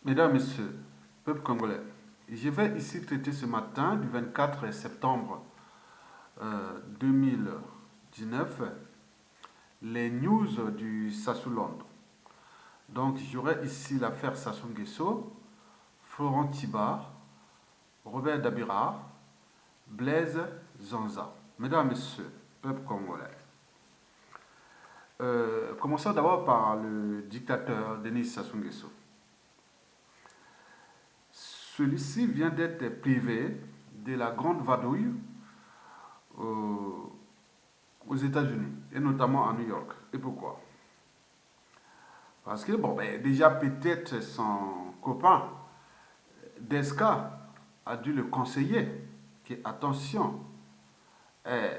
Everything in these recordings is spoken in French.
Mesdames, Messieurs, peuple congolais, je vais ici traiter ce matin, du 24 septembre 2019, les news du Sassou Londres. Donc, j'aurai ici l'affaire Sassou Nguesso, Florent Tiba, Robert Dabira, Blaise Zonza. Mesdames, Messieurs, peuple congolais. Commençons d'abord par le dictateur Denis Sassou Nguesso. Celui-ci vient d'être privé de la grande vadrouille aux États-Unis, et notamment à New York. Et pourquoi? Parce que, bon, ben, déjà peut-être son copain Desca a dû le conseiller que, attention, eh,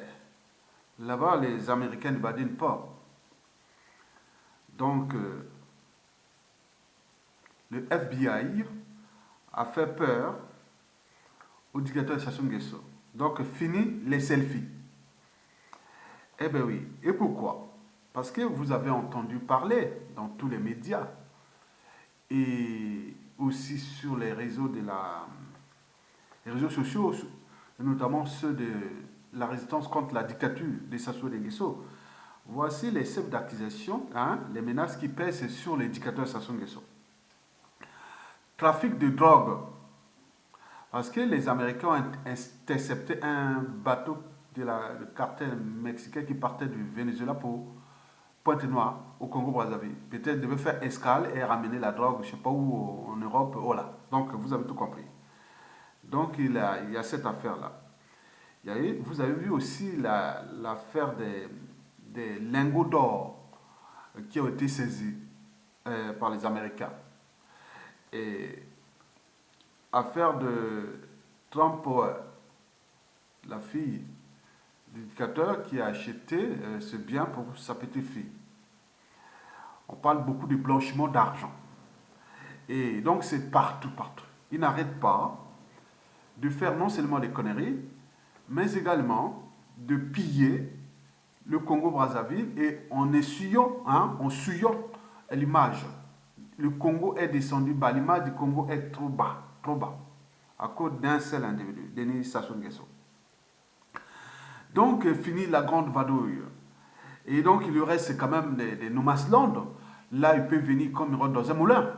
là-bas les Américains ne badinent pas. Donc, le FBI a fait peur au dictateur Sassou Nguesso. Donc, fini les selfies. Eh bien oui. Et pourquoi? Parce que vous avez entendu parler dans tous les médias et aussi sur les réseaux sociaux, notamment ceux de la résistance contre la dictature de Sassou Nguesso. Voici les chefs d'accusation, les menaces qui pèsent sur les dictateurs Sassou Nguesso. Trafic de drogue. Parce que les Américains ont intercepté un bateau du cartel mexicain qui partait du Venezuela pour Pointe-Noire, au Congo-Brazzaville. Peut-être devait faire escale et ramener la drogue, je ne sais pas où, en Europe, voilà. Donc, vous avez tout compris. Donc, il y a cette affaire-là. Vous avez vu aussi l'affaire des lingots d'or qui ont été saisis par les Américains. Et affaire de Trump Power, la fille du dictateur qui a acheté ce bien pour sa petite fille. On parle beaucoup de blanchiment d'argent. Et donc c'est partout, partout. Il n'arrête pas de faire non seulement des conneries, mais également de piller le Congo-Brazzaville et en essuyant, en souillant l'image. Le Congo est descendu bas, l'image du Congo est trop bas, à cause d'un seul individu, Denis Sassou Nguesso. Donc, fini la grande vadrouille. Et donc, il lui reste quand même des no man's land. Là, il peut venir comme il rentre dans un moulin.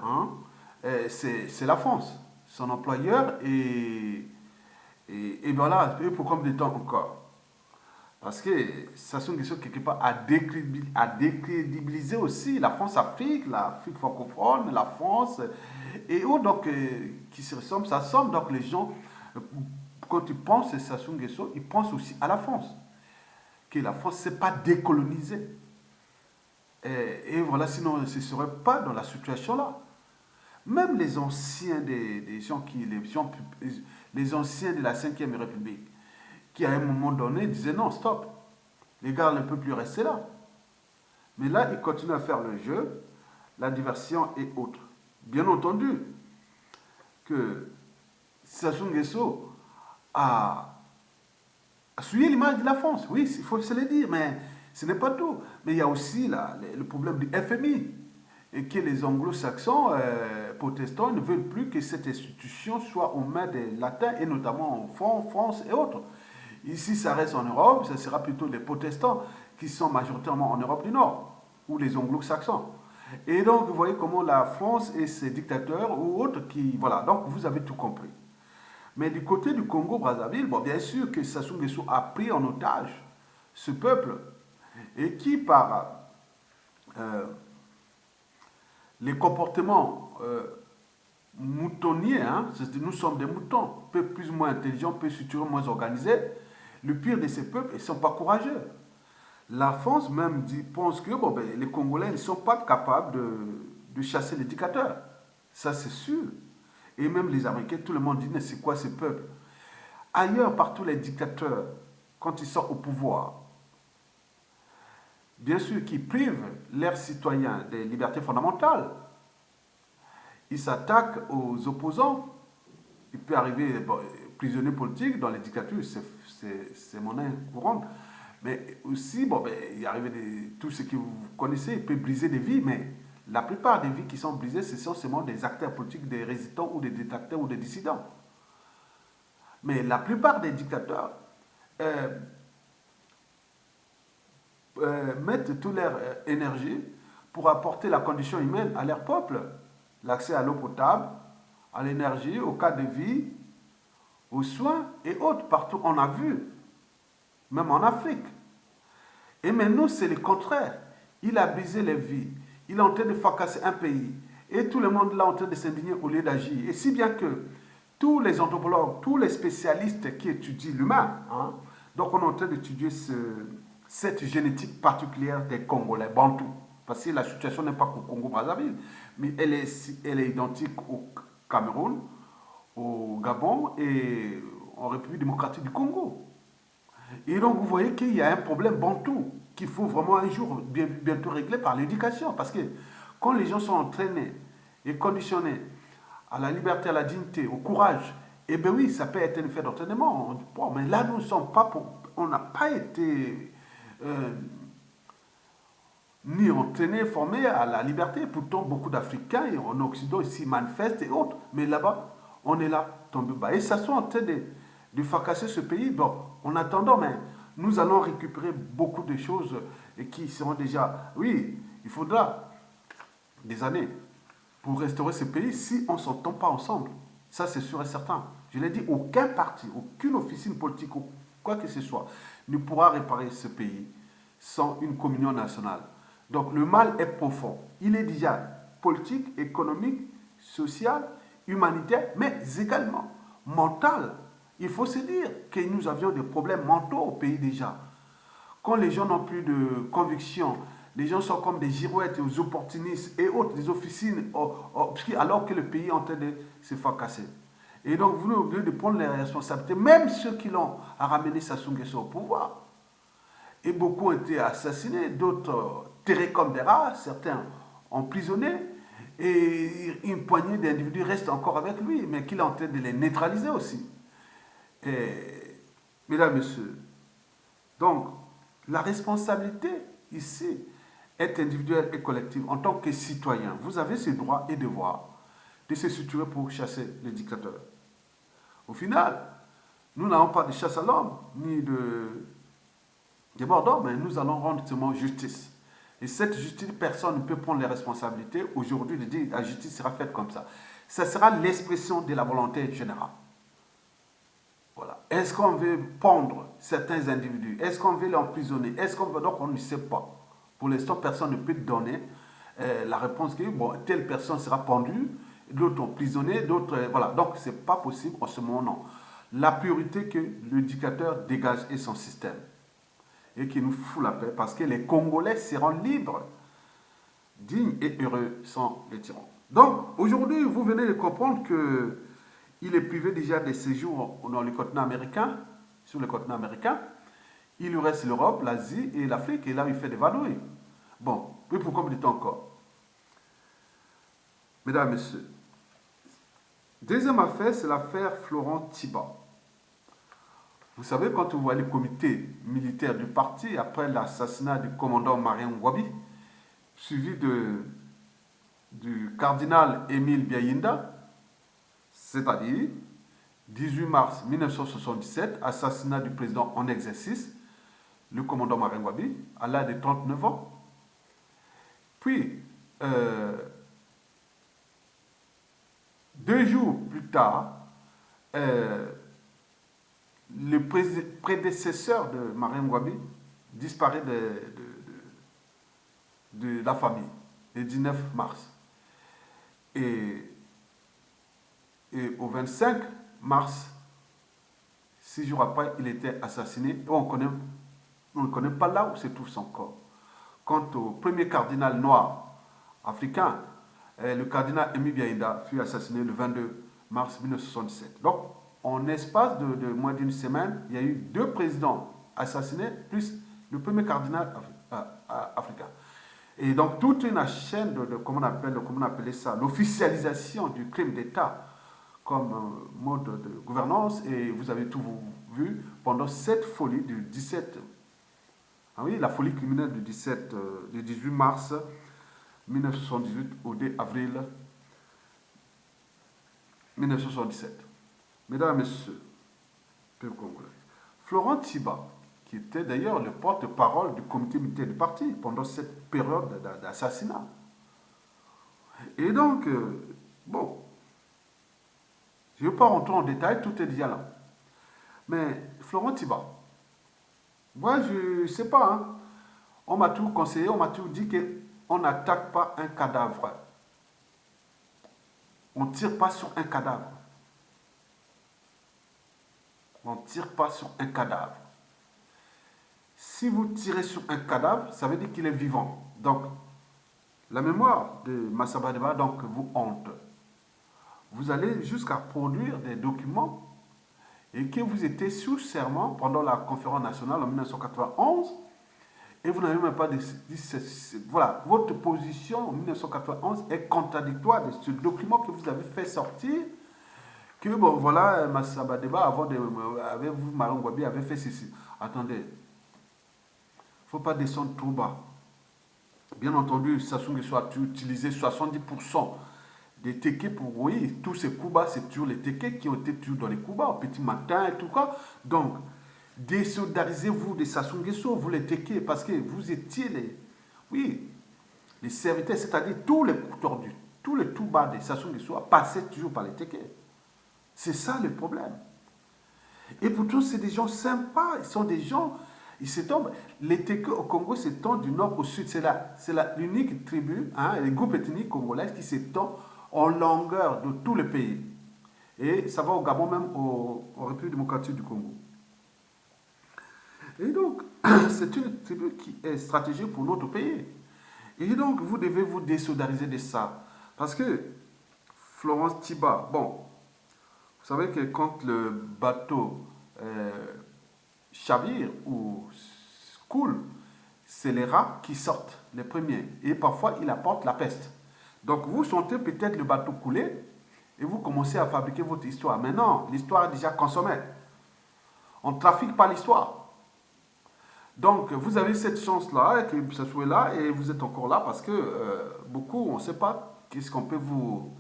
C'est la France, son employeur, et voilà, et pour combien de temps encore? Parce que Sassou Nguesso, quelque part, a décrédibilisé aussi la France-Afrique, l'Afrique francophone, la France, et autres, donc, qui se ressemblent, ça semble. Donc, les gens, quand ils pensent à Sassou Nguesso, ils pensent aussi à la France. Que la France ne s'est pas décolonisée. Et voilà, sinon, on ne serait pas dans la situation-là. Même les anciens les anciens de la Ve République, qui à un moment donné disaient non, stop, les gars ne peuvent plus rester là. Mais là, ils continuent à faire le jeu, la diversion et autres. Bien entendu que Sassou Nguesso a souillé l'image de la France, oui, il faut se le dire, mais ce n'est pas tout. Mais il y a aussi le problème du FMI, et que les anglo-saxons protestants ne veulent plus que cette institution soit aux mains des latins, et notamment en France et autres. Ici, ça reste en Europe, ce sera plutôt les protestants qui sont majoritairement en Europe du Nord, ou les anglo-saxons. Et donc, vous voyez comment la France et ses dictateurs ou autres qui... Voilà, donc vous avez tout compris. Mais du côté du Congo-Brazzaville, bon, bien sûr que Sassou Nguesso a pris en otage ce peuple et qui, par les comportements moutonniers, nous sommes des moutons, peu plus ou moins intelligents, peu structurés, moins organisés, le pire de ces peuples, ils ne sont pas courageux. La France même pense que bon, ben, les Congolais ne sont pas capables de chasser les dictateurs. Ça, c'est sûr. Et même les Américains, tout le monde dit, mais c'est quoi ces peuples? Ailleurs, partout, les dictateurs, quand ils sont au pouvoir, bien sûr qu'ils privent leurs citoyens des libertés fondamentales. Ils s'attaquent aux opposants. Il peut arriver prisonnier politique dans les dictatures, c'est monnaie courante. Mais aussi, bon, ben, il arrive tout ce que vous connaissez, il peut briser des vies, mais la plupart des vies qui sont brisées, ce sont seulement des acteurs politiques, des résistants ou des détracteurs ou des dissidents. Mais la plupart des dictateurs euh, mettent toute leur énergie pour apporter la condition humaine à leur peuple. L'accès à l'eau potable, à l'énergie, au cadre de vie, aux soins et autres. Partout, on a vu, même en Afrique. Et maintenant, c'est le contraire. Il a brisé les vies. Il est en train de fracasser un pays. Et tout le monde là en train de s'indigner au lieu d'agir. Et si bien que tous les anthropologues, tous les spécialistes qui étudient l'humain, hein, donc on est en train d'étudier cette génétique particulière des Congolais, Bantous. Parce que la situation n'est pas qu'au Congo-Brazzaville, mais elle est identique au Cameroun, au Gabon et en République démocratique du Congo. Et donc vous voyez qu'il y a un problème bantou qu'il faut vraiment un jour bientôt régler par l'éducation. Parce que quand les gens sont entraînés et conditionnés à la liberté, à la dignité, au courage, eh bien oui, ça peut être un effet d'entraînement. Bon, mais là, nous ne sommes pas on n'a pas été ni entraînés, formés à la liberté. Pourtant, beaucoup d'Africains en Occident ici manifestent et autres. Mais là-bas, on est là, tombé bas. Et ça sont en train de fracasser ce pays. Bon, en attendant, mais nous allons récupérer beaucoup de choses qui seront déjà... Oui, il faudra des années pour restaurer ce pays si on ne s'entend pas ensemble. Ça, c'est sûr et certain. Je l'ai dit, aucun parti, aucune officine politique, ou quoi que ce soit, ne pourra réparer ce pays sans une communion nationale. Donc le mal est profond. Il est déjà politique, économique, social, humanitaire, mais également mental. Il faut se dire que nous avions des problèmes mentaux au pays déjà. Quand les gens n'ont plus de conviction, les gens sont comme des girouettes, des opportunistes et autres, des officines, alors que le pays est en train de se fracasser. Et donc, vous n'avez oublié de prendre les responsabilités, même ceux qui l'ont ramené Sassou Nguesso au pouvoir. Et beaucoup ont été assassinés, d'autres terrés comme des rats, certains emprisonnés, et une poignée d'individus restent encore avec lui, mais qu'il est en train de les neutraliser aussi. Et, mesdames, messieurs, donc, la responsabilité ici est individuelle et collective. En tant que citoyen, vous avez ce droit et devoir de se situer pour chasser les dictateurs. Au final, nous n'avons pas de chasse à l'homme, ni de mort d'homme, mais nous allons rendre seulement justice. Et cette justice, personne ne peut prendre les responsabilités aujourd'hui de dire que la justice sera faite comme ça. Ça sera l'expression de la volonté générale. Voilà. Est-ce qu'on veut pendre certains individus? Est-ce qu'on veut l'emprisonner? Est-ce qu'on veut... Donc on ne sait pas. Pour l'instant, personne ne peut donner la réponse que bon, telle personne sera pendue, d'autres emprisonnés, d'autres... voilà. Donc ce n'est pas possible en ce moment, non. La priorité que le dictateur dégage est son système. Et qui nous fout la paix parce que les Congolais seront libres, dignes et heureux sans les tyrans. Donc aujourd'hui, vous venez de comprendre que il est privé déjà des séjours dans le continent américain, sur le continent américain. Il lui reste l'Europe, l'Asie et l'Afrique, et là il fait des vadrouilles. Bon, puis pour combien de temps encore? Mesdames, Messieurs, deuxième affaire, c'est l'affaire Florent Tchiba. Vous savez, quand vous voyez le comité militaire du parti, après l'assassinat du commandant Marien Ngouabi, suivi du cardinal Émile Biayinda, c'est-à-dire 18 mars 1977, assassinat du président en exercice, le commandant Marien Ngouabi, à l'âge de 39 ans. Puis, 2 jours plus tard, le prédécesseur de Marien Ngouabi disparaît de la famille, le 19 mars. Et au 25 mars, 6 jours après, il était assassiné. Et on ne connaît pas là où se trouve son corps. Quant au premier cardinal noir africain, le cardinal Émile Biayinda fut assassiné le 22 mars 1977. Donc, en espace de moins d'une semaine, il y a eu 2 présidents assassinés, plus le premier cardinal africain. Et donc, toute une chaîne comment on appelait ça, l'officialisation du crime d'État comme mode de gouvernance, et vous avez tout vu pendant cette folie du 17, ah oui, la folie criminelle du 18 mars 1978 au 2 avril 1977. Mesdames et messieurs, peuple congolais, Florent Tchiba, qui était d'ailleurs le porte-parole du comité militaire du parti pendant cette période d'assassinat. Et donc, bon, je ne vais pas rentrer en détail, tout est déjà là. Mais Florent Tchiba, moi je ne sais pas, hein, on m'a tout conseillé, on m'a tout dit qu'on n'attaque pas un cadavre. On ne tire pas sur un cadavre. On ne tire pas sur un cadavre. Si vous tirez sur un cadavre, ça veut dire qu'il est vivant. Donc, la mémoire de Massamba Deba donc, vous hante. Vous allez jusqu'à produire des documents et que vous étiez sous serment pendant la conférence nationale en 1991 et vous n'avez même pas dit, voilà, votre position en 1991 est contradictoire de ce document que vous avez fait sortir, que bon voilà, Massamba Deba avant de, avec vous, Marine Ngouabi avait fait ceci. Attendez, il ne faut pas descendre trop bas. Bien entendu, Sassou Nguesso a utilisé 70% des tickets pour, oui, tous ces coups bas, c'est toujours les tickets qui ont été toujours dans les coups bas, au petit matin et tout quoi. Donc, désolidarisez-vous de Sassou Nguesso, vous les tickets, parce que vous étiez les serviteurs, c'est-à-dire tous les coups tordus, tous les tout bas de Sassou Nguesso passaient toujours par les tickets. C'est ça le problème. Et pourtant, c'est des gens sympas, ils sont des gens, ils s'étendent. Les Téké au Congo s'étendent du nord au sud. C'est l'unique tribu, hein, les groupes ethniques congolais qui s'étendent en longueur de tout le pays. Et ça va au Gabon, même en République démocratique du Congo. Et donc, c'est une tribu qui est stratégique pour notre pays. Et donc, vous devez vous désolidariser de ça. Parce que Florent Tchiba, bon, vous savez que quand le bateau chavire ou coule, c'est les rats qui sortent les premiers. Et parfois, ils apportent la peste. Donc, vous sentez peut-être le bateau couler et vous commencez à fabriquer votre histoire. Mais non, l'histoire est déjà consommée. On ne trafique pas l'histoire. Donc, vous avez cette chance-là, que ça soit là, et vous êtes encore là parce que beaucoup, on ne sait pas qu'est-ce qu'on peut vous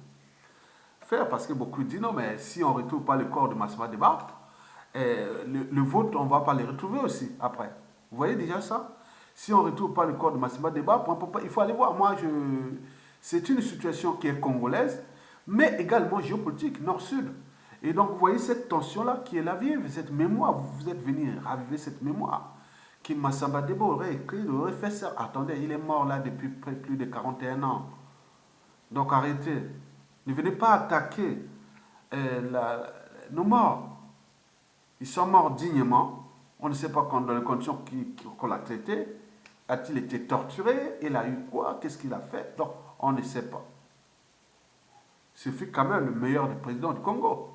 faire. Parce que beaucoup disent non, mais si on ne retrouve pas le corps de Massamba Deba, le vôtre, on ne va pas le retrouver aussi après. Vous voyez déjà ça? Si on ne retrouve pas le corps de Massamba Deba, il faut aller voir. Moi, c'est une situation qui est congolaise, mais également géopolitique, nord-sud. Et donc, vous voyez cette tension-là qui est la vive, cette mémoire. Vous êtes venu raviver cette mémoire. Qui Massamba Deba aurait écrit, aurait fait ça. Attendez, il est mort là depuis plus de 41 ans. Donc, arrêtez. Ne venez pas attaquer nos morts. Ils sont morts dignement. On ne sait pas dans les conditions qu'on l'a traité. A-t-il été torturé? Il a eu quoi? Qu'est-ce qu'il a fait? Donc, on ne sait pas. Ce fut quand même le meilleur des présidents du Congo.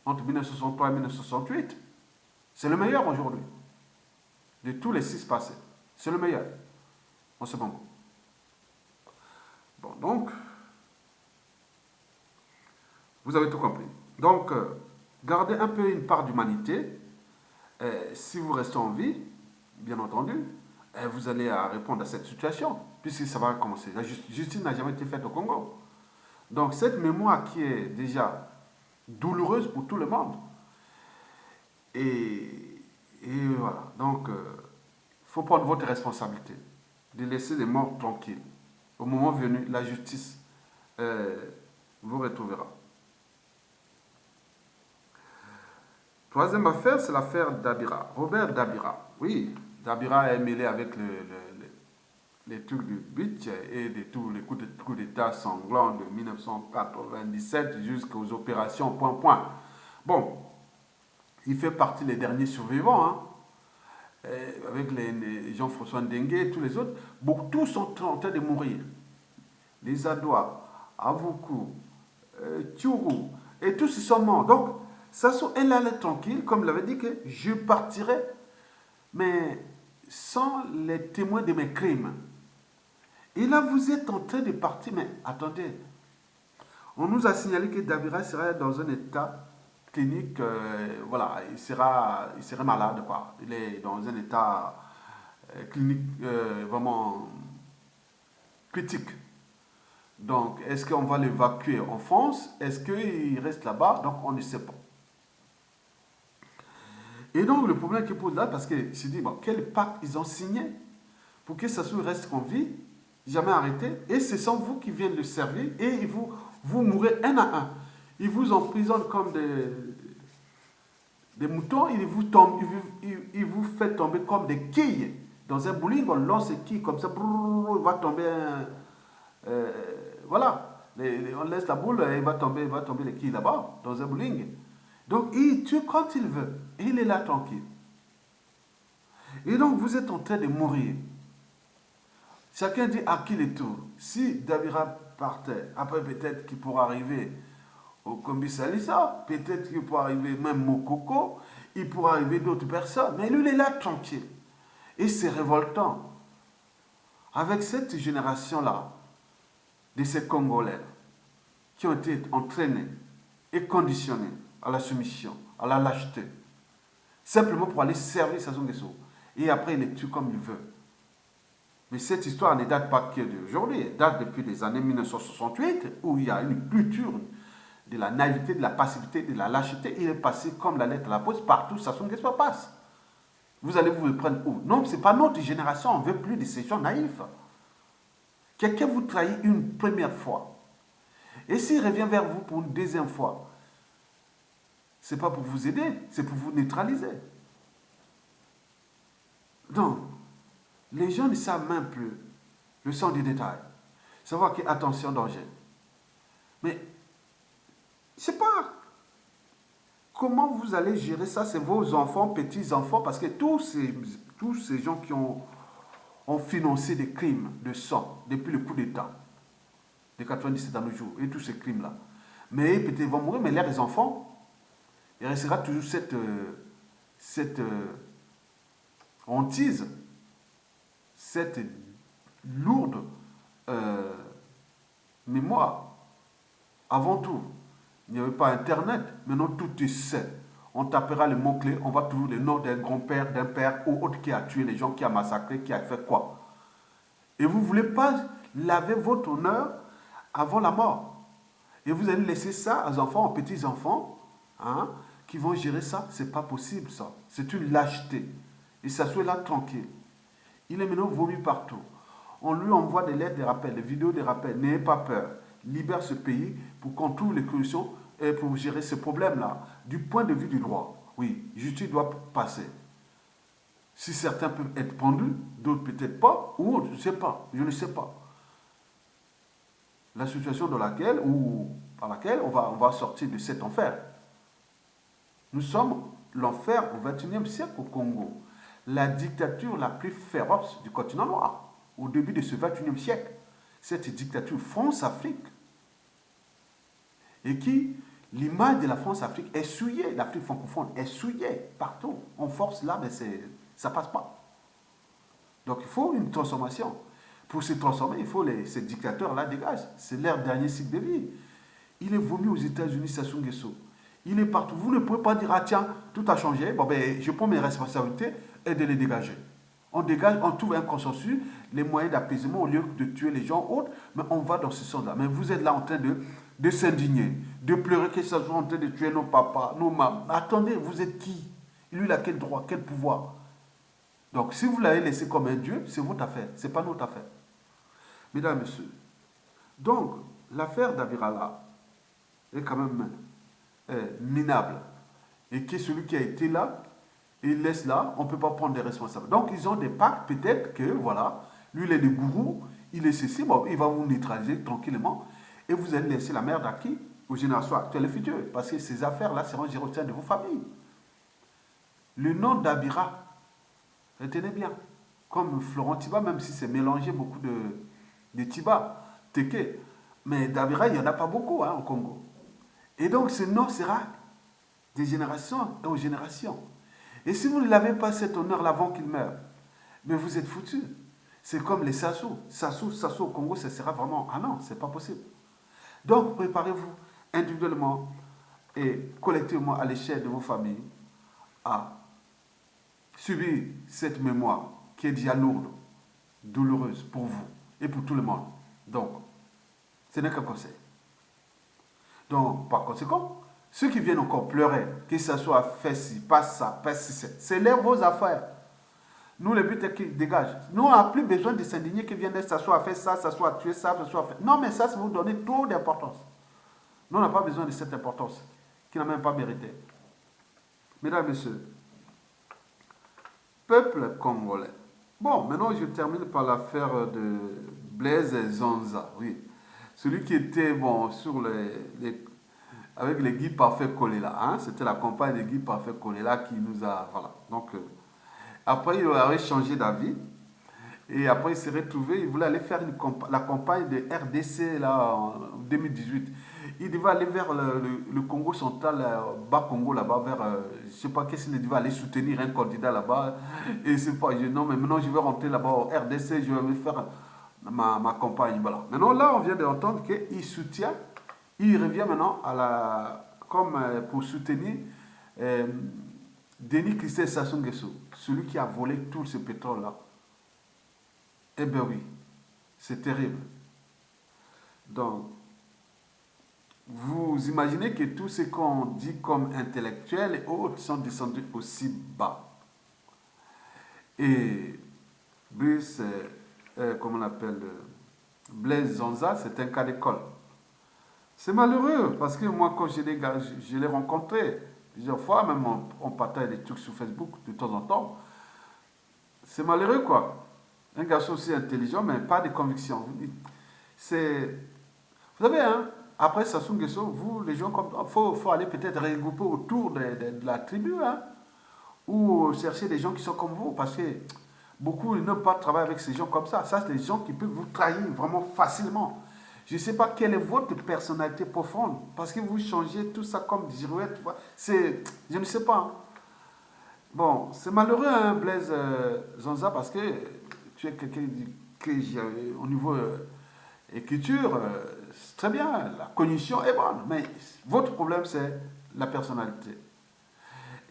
Entre 1963 et 1968. C'est le meilleur aujourd'hui. De tous les 6 passés. C'est le meilleur. En ce moment. Bon, donc, vous avez tout compris. Donc, gardez un peu une part d'humanité. Si vous restez en vie, bien entendu, vous allez répondre à cette situation, puisque ça va commencer. La justice n'a jamais été faite au Congo. Donc, cette mémoire qui est déjà douloureuse pour tout le monde, et voilà. Donc, il faut prendre votre responsabilité de laisser les morts tranquilles. Au moment venu, la justice vous retrouvera. Troisième affaire, c'est l'affaire Dabira. Robert Dabira. Oui, Dabira est mêlé avec les trucs du beach et de tous les coups d'État sanglants de 1997 jusqu'aux opérations point. Bon, il fait partie des derniers survivants, hein, avec les Jean-François Ndengue et tous les autres. Beaucoup, tous sont en train de mourir. Les Adois, Avoukou, Tchourou, et tous ils sont morts. Donc, Sassou, elle allait tranquille, comme il avait dit que je partirai, mais sans les témoins de mes crimes. Et là, vous êtes en train de partir, mais attendez, on nous a signalé que Dabira serait dans un état clinique, voilà, il serait malade, quoi. Il est dans un état clinique, vraiment critique. Donc, est-ce qu'on va l'évacuer en France? Est-ce qu'il reste là-bas? Donc, on ne sait pas. Et donc, le problème qui pose là, parce que je dis, bon, quel pacte ils ont signé pour que Sassou reste en vie, jamais arrêté, et ce sont vous qui viennent le servir, et vous mourrez un à un. Ils vous emprisonnent comme des moutons, ils vous fait tomber comme des quilles. Dans un bowling, on lance les quilles comme ça, brrr, il va tomber voilà. On laisse la boule et il va tomber les quilles là-bas, dans un bowling. Donc, il tue quand il veut. Et il est là tranquille. Et donc, vous êtes en train de mourir. Chacun dit à qui le tour. Si Dabira partait, après peut-être qu'il pourra arriver au Kombi Salissa, peut-être qu'il pourra arriver même Mokoko, il pourra arriver d'autres personnes. Mais lui, il est là tranquille. Et c'est révoltant. Avec cette génération-là, de ces Congolais, qui ont été entraînés et conditionnés à la soumission, à la lâcheté, simplement pour aller servir Sassou Nguesso. Et après, il les tue comme il veut. Mais cette histoire ne date pas que d'aujourd'hui, elle date depuis les années 1968, où il y a une culture de la naïveté, de la passivité, de la lâcheté. Il est passé comme la lettre à la poste, partout Sassou Nguesso passe. Vous allez vous le prendre où? Non, ce n'est pas notre génération, on ne veut plus de ces gens naïfs. Quelqu'un vous trahit une première fois. Et s'il revient vers vous pour une deuxième fois, ce n'est pas pour vous aider, c'est pour vous neutraliser. Donc, les gens ne savent même plus le sens du détail. Savoir que, attention, danger. Mais, je ne sais pas comment vous allez gérer ça, c'est vos enfants, petits-enfants, parce que tous ces gens qui ont financé des crimes de sang depuis le coup d'État de 97 à nos jours, et tous ces crimes-là. Mais peut-être ils vont mourir, mais l'air des enfants, il restera toujours cette hantise, cette lourde mémoire. Avant tout, il n'y avait pas Internet, maintenant tout est fait. On tapera les mots-clés, on va trouver le nom d'un grand-père, d'un père ou autre qui a tué les gens, qui a massacré, qui a fait quoi. Et vous ne voulez pas laver votre honneur avant la mort. Et vous allez laisser ça aux enfants, aux petits-enfants, hein, qui vont gérer ça. Ce n'est pas possible, ça. C'est une lâcheté. Et ça soit là tranquille. Il est maintenant vomi partout. On lui envoie des lettres de rappel, des vidéos de rappel. N'ayez pas peur. Libère ce pays pour qu'on trouve les solutions et pour gérer ce problème-là. Du point de vue du droit, oui, justice doit passer. Si certains peuvent être pendus, d'autres peut-être pas, ou autres, je ne sais pas. Je ne sais pas. La situation dans laquelle, ou par laquelle on va sortir de cet enfer. Nous sommes l'enfer au XXIe siècle au Congo. La dictature la plus féroce du continent noir, au début de ce XXIe siècle. Cette dictature France-Afrique. Et qui, l'image de la France-Afrique est souillée, l'Afrique francophone est souillée partout. On force là, mais ça ne passe pas. Donc il faut une transformation. Pour se transformer, il faut ces dictateurs-là dégagent. C'est leur dernier cycle de vie. Il est vomi aux États-Unis, Sassou Nguesso. Il est partout. Vous ne pouvez pas dire, ah tiens, tout a changé, bon, ben, je prends mes responsabilités et de les dégager. On dégage, on trouve un consensus, les moyens d'apaisement au lieu de tuer les gens autres, mais on va dans ce sens-là. Mais vous êtes là en train de s'indigner, de pleurer que ça soit en train de tuer nos papas, nos mamans. Attendez, vous êtes qui? Lui, il a quel droit, quel pouvoir? Donc, si vous l'avez laissé comme un dieu, c'est votre affaire, ce n'est pas notre affaire. Mesdames, Messieurs, donc, l'affaire d'Abirala est quand même minable. Et que celui qui a été là, il laisse là, on ne peut pas prendre des responsables. Donc, ils ont des pactes, peut-être que, voilà, lui, il est le gourou, il est ceci, bon, il va vous neutraliser tranquillement, et vous allez laisser la merde à qui? Aux générations actuelles et futures, parce que ces affaires-là seront gérées au sein de vos familles. Le nom d'Abira, retenez bien, comme Florent Tiba, même si c'est mélangé beaucoup de Tiba, Teke, mais d'Abira, il n'y en a pas beaucoup au Congo. Et donc, ce nom sera des générations aux générations. Et si vous ne l'avez pas cet honneur-là avant qu'il meure, mais vous êtes foutus. C'est comme les Sassou. Sassou au Congo, ça sera vraiment... Ah non, c'est pas possible. Donc, préparez-vous individuellement et collectivement à l'échelle de vos familles à subir cette mémoire qui est déjà lourde, douloureuse pour vous et pour tout le monde. Donc, ce n'est qu'un conseil. Donc, par conséquent, ceux qui viennent encore pleurer, que ce soit fait ci, pas ça, pas ci, c'est vos affaires. Nous, le but est qu'ils dégagent. Nous, on n'a plus besoin de s'indigner qu'ils viennent s'asseoir à faire ça, s'asseoir à tuer ça, s'asseoir à faire. Non, mais ça vous donner trop d'importance. Nous, on n'a pas besoin de cette importance, qui n'a même pas mérité. Mesdames et messieurs, peuple congolais. Bon, maintenant, je termine par l'affaire de Blaise Zonza. Oui. Celui qui était, bon, sur avec les Guy Parfait Kolela. Hein? C'était la campagne de Guy Parfait Kolela qui nous a. Voilà. Donc, après, il avait changé d'avis. Et après, il s'est retrouvé, il voulait aller faire la campagne de RDC là, en 2018. Il devait aller vers le Congo central, bas Congo là-bas, vers, je ne sais pas qu'est-ce qu'il devait aller soutenir un candidat là-bas. Et c'est pas, non, mais maintenant je vais rentrer là-bas au RDC, je vais faire ma campagne. Voilà. Maintenant, là, on vient d'entendre qu'il soutient, il revient maintenant comme pour soutenir Denis Christophe Sassou Nguesso, celui qui a volé tout ce pétrole-là. Eh bien oui, c'est terrible. Donc, vous imaginez que tous ceux qu'on dit comme intellectuels et autres sont descendus aussi bas. Et Blaise, comment on appelle, Blaise Zonza, c'est un cas d'école. C'est malheureux parce que moi, quand je l'ai rencontré plusieurs fois, même on partage des trucs sur Facebook de temps en temps, c'est malheureux quoi. Un garçon aussi intelligent, mais pas de conviction. Vous savez, hein, après Sassou Nguesso, vous, les gens comme faut aller peut-être regrouper autour de la tribu, hein, ou chercher des gens qui sont comme vous, parce que beaucoup n'aiment pas travailler avec ces gens comme ça. Ça, c'est des gens qui peuvent vous trahir vraiment facilement. Je ne sais pas quelle est votre personnalité profonde, parce que vous changez tout ça comme des girouettes. Je ne sais pas. Hein. Bon, c'est malheureux, hein, Blaise Zonza, parce que tu es quelqu'un au niveau écriture, c'est très bien, la cognition est bonne, mais votre problème, c'est la personnalité.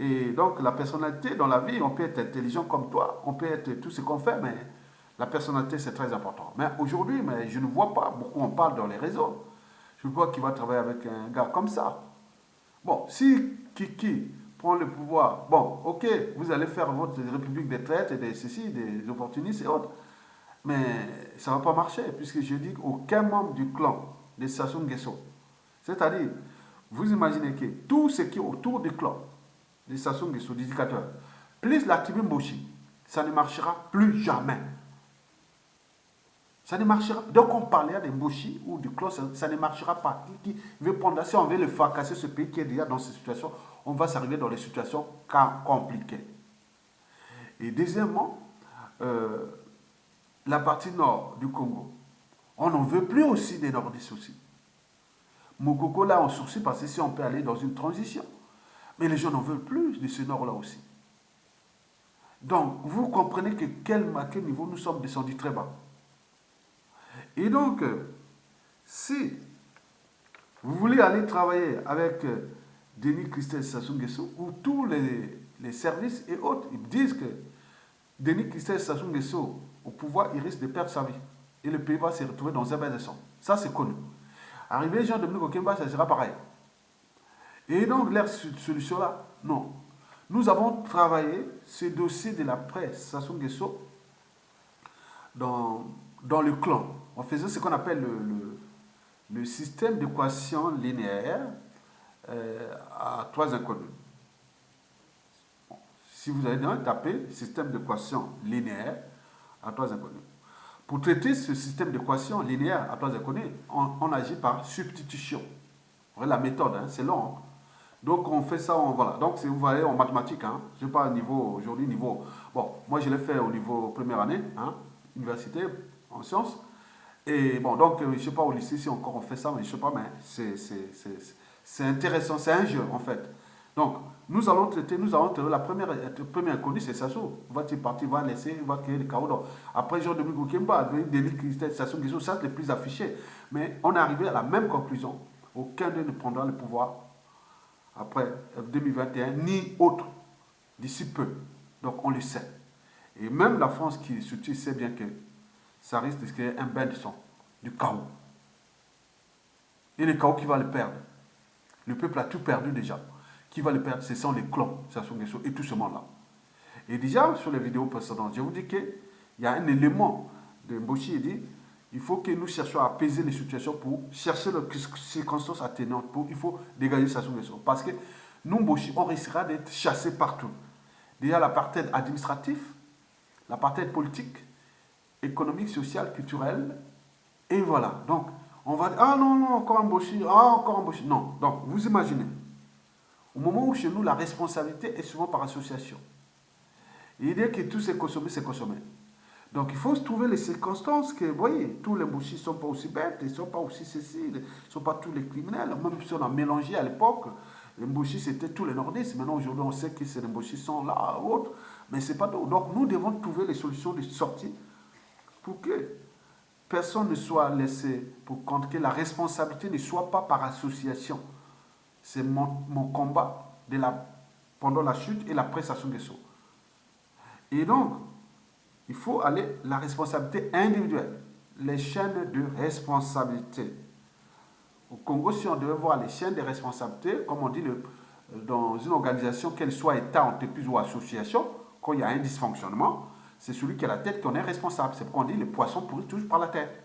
Et donc, la personnalité dans la vie, on peut être intelligent comme toi, on peut être tout ce qu'on fait, mais la personnalité, c'est très important. Mais aujourd'hui, je ne vois pas, beaucoup on parle dans les réseaux, je vois qu'il va travailler avec un gars comme ça. Bon, si Kiki prend le pouvoir, bon, ok, vous allez faire votre république des traites et des ceci, des opportunistes et autres, mais ça ne va pas marcher, puisque je dis qu'aucun membre du clan de Sassou Nguesso, c'est-à-dire, vous imaginez que tout ce qui est autour du clan de Sassou Nguesso, l'éducateur, plus la tribu Mboshi, ça ne marchera plus jamais. Ça ne marchera pas. Donc on parlait des Mboshi ou du clan, ça ne marchera pas. Qui veut prendre, si on veut le fracasser, ce pays qui est déjà dans cette situation, on va s'arriver dans des situations compliquées. Et deuxièmement, la partie nord du Congo, on n'en veut plus aussi des nordistes aussi. Mokoko là, on sourcille parce que si on peut aller dans une transition. Mais les gens n'en veulent plus de ce nord-là aussi. Donc, vous comprenez à quel niveau nous sommes descendus très bas. Et donc, si vous voulez aller travailler avec Denis Christophe Sassou Nguesso, ou tous les services et autres, ils disent que Denis Christophe Sassou Nguesso, au pouvoir, il risque de perdre sa vie. Et le pays va se retrouver dans un bain de sang. Ça, c'est connu. Arrivé Jean-Dominique Okemba, ça sera pareil. Et donc, leur solution-là, non. Nous avons travaillé ce dossier de la presse Sassou Nguesso dans le clan. On faisait ce qu'on appelle le système d'équation linéaire à 3 inconnus. Bon, si vous allez taper système d'équation linéaire à 3 inconnus. Pour traiter ce système d'équation linéaire à 3 inconnus, on agit par substitution. La méthode, hein, c'est long. Hein. Donc on fait ça, voilà. Donc vous voyez en mathématiques, hein, je ne sais pas niveau aujourd'hui, niveau. Bon, moi je l'ai fait au niveau première année, hein, université en sciences. Et bon, donc je ne sais pas au lycée si encore on fait ça, mais je ne sais pas, mais c'est intéressant, c'est un jeu en fait. Donc nous allons traiter la première inconnue, c'est Sassou. Va-t-il partir, va laisser, va créer le chaos. Après Jean-Dominique Okemba, Denis Christophe Sassou Nguesso, ça c'est le plus affiché. Mais on est arrivé à la même conclusion. Aucun d'eux ne prendra le pouvoir après 2021, ni autre, d'ici peu. Donc on le sait. Et même la France qui soutient sait bien que ça risque de créer un bain de sang. du chaos. Et le chaos qui va le perdre. Le peuple a tout perdu déjà. Qui va le perdre, ce sont les clans, Sassou Nguesso et tout ce monde-là. Et déjà, sur les vidéos précédentes, je vous dis qu'il y a un élément de Mboshi, il dit il faut que nous cherchions à apaiser les situations pour chercher les circonstances atténuantes. Il faut dégager Sassou Nguesso. Parce que nous, Mboshi, on risquera d'être chassés partout. Déjà, l'apartheid administratif, l'apartheid politique, économique, social, culturel. Et voilà. Donc, on va dire, ah non, non, encore un Mboshi, ah, encore un Mboshi. Non. Donc, vous imaginez, au moment où chez nous, la responsabilité est souvent par association. Et il dit que tout c'est consommé, c'est consommé. Donc, il faut trouver les circonstances que, vous voyez, tous les Mboshi ne sont pas aussi bêtes, ils ne sont pas aussi ceci, ils ne sont pas tous les criminels. Même si on a mélangé à l'époque, les Mboshi c'était tous les nordistes. Maintenant, aujourd'hui, on sait que ces Mboshi sont là, autres, mais ce n'est pas tout. Donc, nous devons trouver les solutions de sortie pour que personne ne soit laissé pour compte, que la responsabilité ne soit pas par association. C'est mon combat pendant la chute et la presse à Sassou Nguesso. Et donc, il faut aller la responsabilité individuelle, les chaînes de responsabilité. Au Congo, si on devait voir les chaînes de responsabilité, comme on dit dans une organisation, qu'elle soit État, entreprise ou association, quand il y a un dysfonctionnement, c'est celui qui a la tête qui en est responsable. C'est pourquoi on dit les poissons pourrissent toujours par la tête.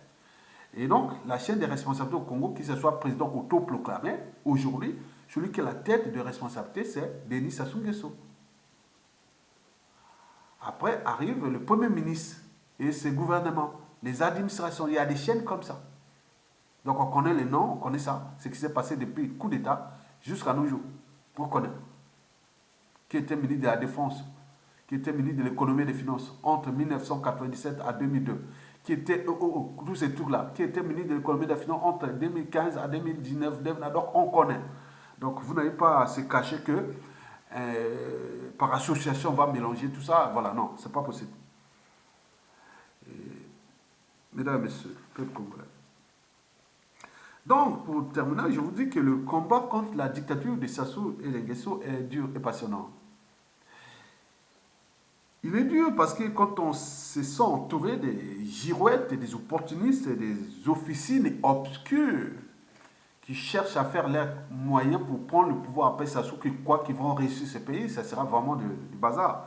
Et donc, la chaîne des responsabilités au Congo, qu'il soit président autoproclamé, aujourd'hui, celui qui a la tête de responsabilité, c'est Denis Sassou Nguesso. Après arrive le Premier ministre et ses gouvernements, les administrations. Il y a des chaînes comme ça. Donc on connaît les noms, on connaît ça. Ce qui s'est passé depuis le coup d'État jusqu'à nos jours. On connaît. Qui était ministre de la Défense, qui était ministre de l'Économie et des Finances entre 1997 à 2002. Qui était, tous ces trucs-là, qui était ministre de l'Économie et des Finances entre 2015 à 2019. Donc on connaît. Donc vous n'avez pas à se cacher que par association, on va mélanger tout ça. Voilà, non, c'est pas possible. Mesdames et messieurs, peuple congolais. Donc, pour terminer, je vous dis que le combat contre la dictature de Sassou et les Nguesso est dur et passionnant. Il est dur parce que quand on se sent entouré des girouettes, des opportunistes, des officines obscures qui cherchent à faire leurs moyens pour prendre le pouvoir après Sassou, qui croient qu'ils vont réussir ce pays, ça sera vraiment du bazar.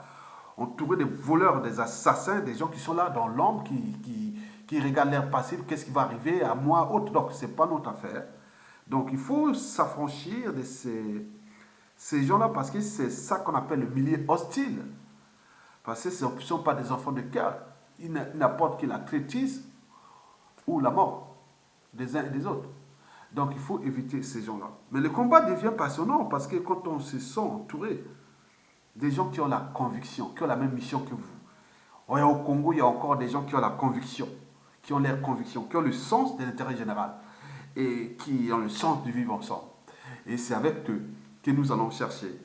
Entouré des voleurs, des assassins, des gens qui sont là dans l'ombre, qui regardent leur passé, qu'est-ce qui va arriver à moi, autre. Donc, ce n'est pas notre affaire. Donc, il faut s'affranchir de ces gens-là parce que c'est ça qu'on appelle le milieu hostile. Parce que ce ne sont pas des enfants de cœur. Ils n'apportent que la traîtrise ou la mort des uns et des autres. Donc, il faut éviter ces gens-là. Mais le combat devient passionnant parce que quand on se sent entouré des gens qui ont la conviction, qui ont la même mission que vous. Et au Congo, il y a encore des gens qui ont la conviction, qui ont leur conviction, qui ont le sens de l'intérêt général et qui ont le sens du vivre ensemble. Et c'est avec eux que nous allons chercher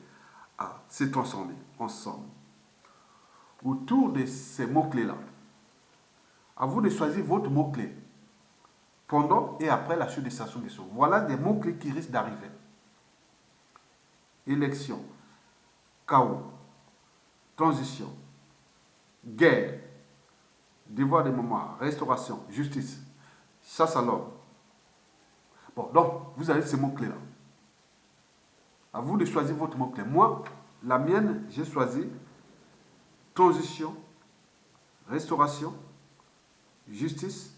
à se transformer ensemble. Autour de ces mots-clés-là, à vous de choisir votre mot-clé pendant et après la chute de Sassou Nguesso. Voilà des mots-clés qui risquent d'arriver. Élection, chaos, transition, guerre, devoir de mémoire, restauration, justice, chasse à l'homme. Bon, donc, vous avez ces mots-clés-là. À vous de choisir votre mot-clé. Moi, la mienne, j'ai choisi transition, restauration, justice,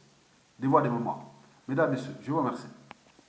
devoir de mémoire. Mesdames, Messieurs, je vous remercie.